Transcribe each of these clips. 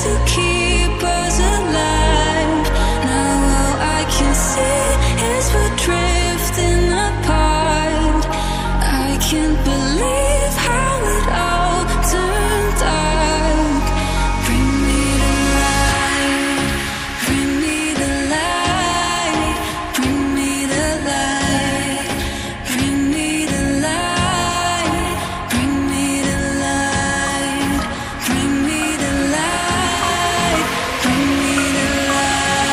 to keep us alive. Now all I can see is we're drifting apart. I can't believe how it all turned dark. Bring me the light, bring me the light, bring me the light, bring me the light, bring me the light, bring me the light, bring me the light,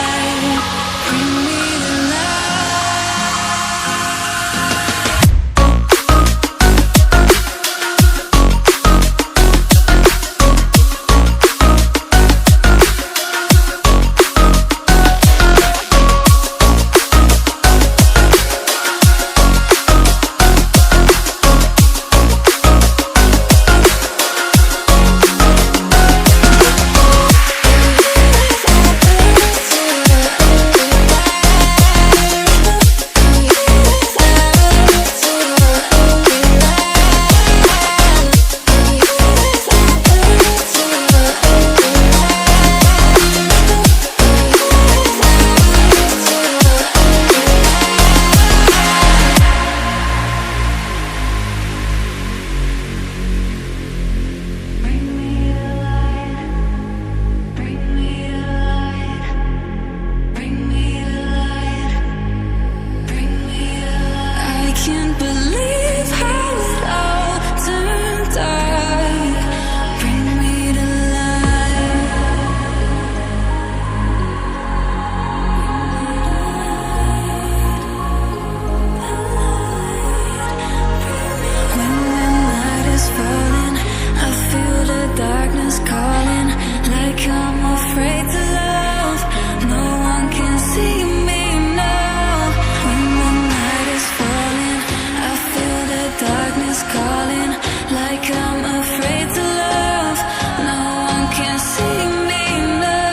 bring me the can't believe how it all turned dark. Bring me the light. When the night is falling, I feel the darkness calling, like I'm afraid to love. No one can see me now. When the night is falling, I feel the darkness calling, like I'm afraid to love. No one can see me now.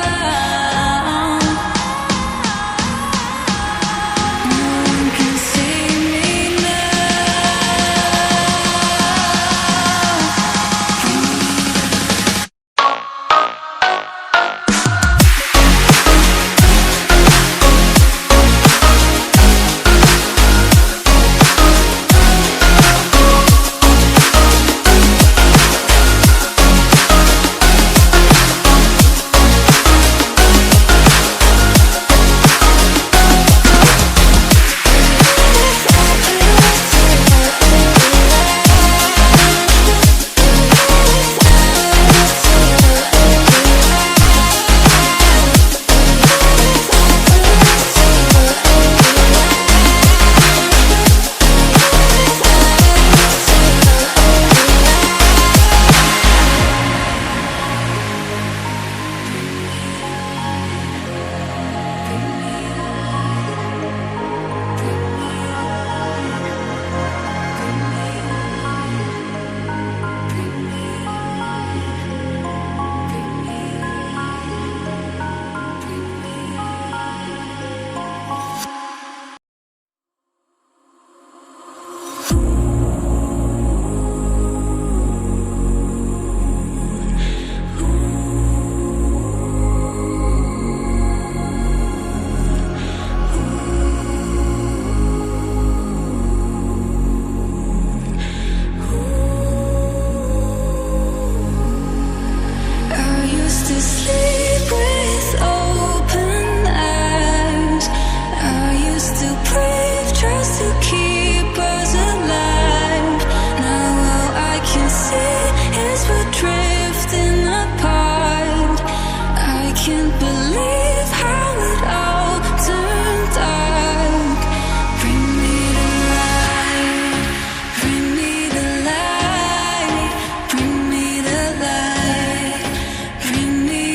No one can see me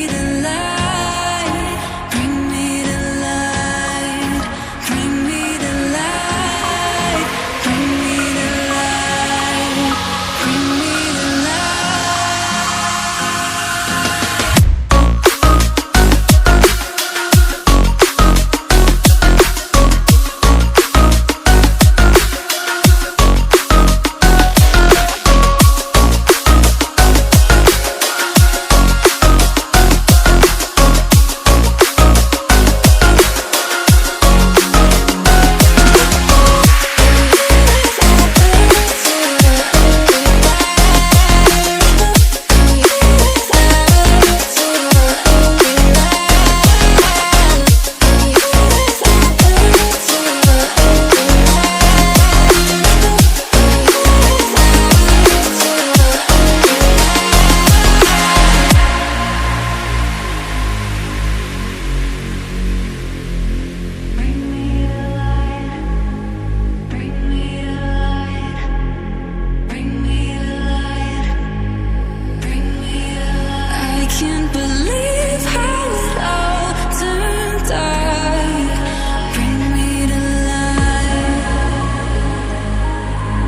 the light. can't believe